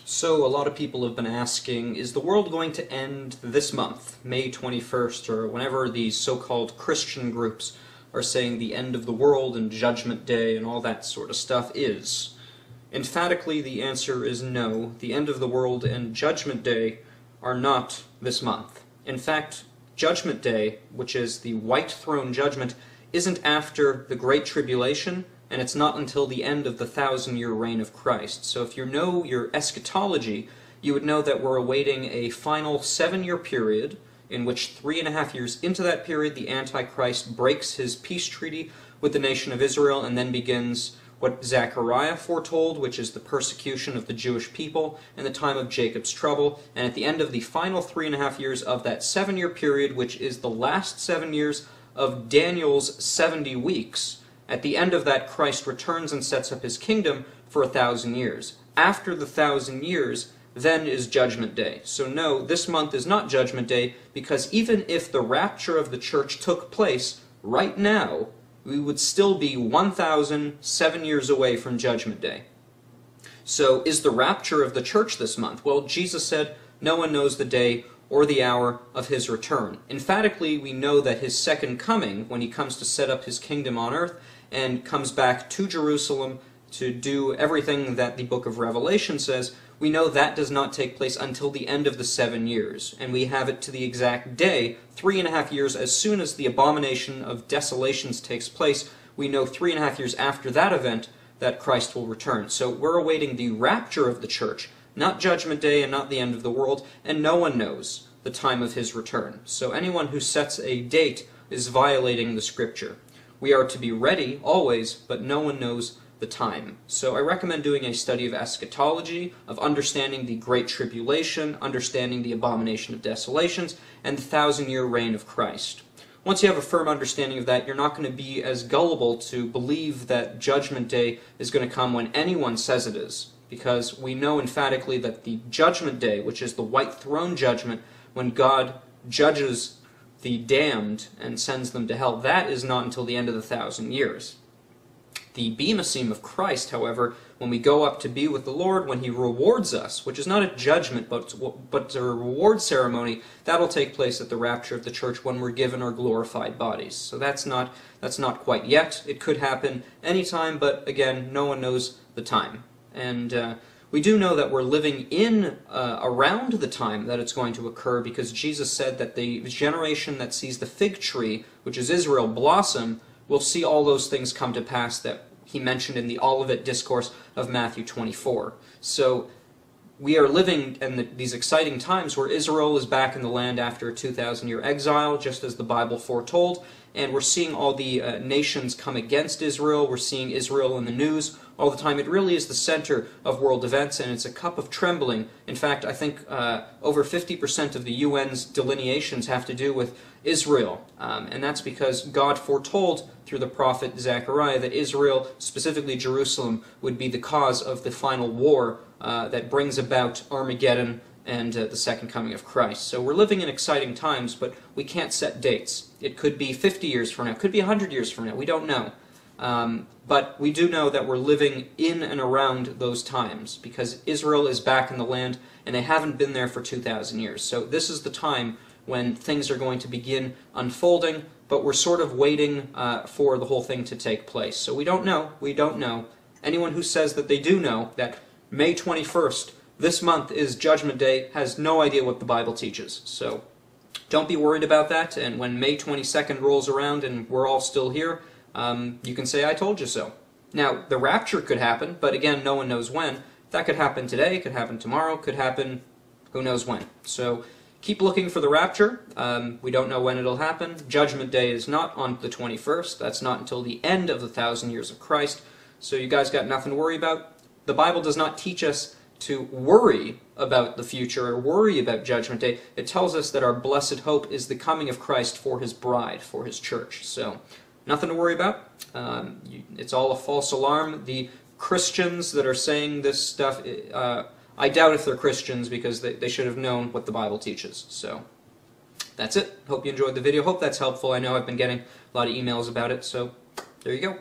So a lot of people have been asking, is the world going to end this month, May 21st, or whenever these so-called Christian groups are saying the end of the world and Judgment Day and all that sort of stuff is? Emphatically, the answer is no. The end of the world and Judgment Day are not this month. In fact, Judgment Day, which is the White Throne Judgment, isn't after the Great Tribulation, and it's not until the end of the 1,000-year reign of Christ. So if you know your eschatology, you would know that we're awaiting a final 7-year period in which 3.5 years into that period the Antichrist breaks his peace treaty with the nation of Israel and then begins what Zechariah foretold, which is the persecution of the Jewish people in the time of Jacob's trouble. And at the end of the final 3.5 years of that 7-year period, which is the last 7 years of Daniel's 70 weeks, at the end of that, Christ returns and sets up his kingdom for 1,000 years. After the 1,000 years, then is Judgment Day. So no, this month is not Judgment Day, because even if the rapture of the church took place right now, we would still be 1,007 years away from Judgment Day. So is the rapture of the church this month? Well, Jesus said, no one knows the day or the hour of his return. Emphatically, we know that his second coming, when he comes to set up his kingdom on earth, and comes back to Jerusalem to do everything that the book of Revelation says, we know that does not take place until the end of the 7 years. And we have it to the exact day, 3.5 years as soon as the abomination of desolations takes place. We know 3.5 years after that event that Christ will return. So we're awaiting the rapture of the church, not Judgment Day and not the end of the world, and no one knows the time of his return. So anyone who sets a date is violating the Scripture. We are to be ready, always, but no one knows the time. So I recommend doing a study of eschatology, of understanding the Great Tribulation, understanding the abomination of desolations, and the 1,000-year reign of Christ. Once you have a firm understanding of that, you're not going to be as gullible to believe that Judgment Day is going to come when anyone says it is, because we know emphatically that the Judgment Day, which is the White Throne Judgment, when God judges the damned and sends them to hell, that is not until the end of the 1,000 years. The Bema Seem of Christ, however, when we go up to be with the Lord, when he rewards us, which is not a judgment, but a reward ceremony, that'll take place at the rapture of the church when we're given our glorified bodies. So that's not quite yet. It could happen anytime, but again, no one knows the time. And we do know that we're living in around the time that it's going to occur, because Jesus said that the generation that sees the fig tree, which is Israel, blossom, will see all those things come to pass that he mentioned in the Olivet Discourse of Matthew 24. So we are living in these exciting times where Israel is back in the land after a 2,000-year exile, just as the Bible foretold, and we're seeing all the nations come against Israel. We're seeing Israel in the news all the time. It really is the center of world events, and it's a cup of trembling. In fact, I think over 50% of the UN's delineations have to do with Israel, and that's because God foretold through the prophet Zechariah that Israel, specifically Jerusalem, would be the cause of the final war that brings about Armageddon and the second coming of Christ. So we're living in exciting times, but we can't set dates. It could be 50 years from now, it could be 100 years from now, we don't know. But we do know that we're living in and around those times, because Israel is back in the land, and they haven't been there for 2,000 years. So this is the time when things are going to begin unfolding, but we're sort of waiting for the whole thing to take place. So we don't know. We don't know. Anyone who says that they do know, that May 21st, this month, is Judgment Day, has no idea what the Bible teaches. So don't be worried about that, and when May 22nd rolls around and we're all still here, you can say, I told you so. Now, the rapture could happen, but again, no one knows when. That could happen today, could happen tomorrow, could happen who knows when. So keep looking for the rapture. We don't know when it'll happen. Judgment Day is not on the 21st. That's not until the end of the 1,000 years of Christ. So you guys got nothing to worry about. The Bible does not teach us to worry about the future or worry about Judgment Day. It tells us that our blessed hope is the coming of Christ for his bride, for his church. So, nothing to worry about. It's all a false alarm. The Christians that are saying this stuff, I doubt if they're Christians, because they should have known what the Bible teaches. So, that's it. Hope you enjoyed the video. Hope that's helpful. I know I've been getting a lot of emails about it, so there you go.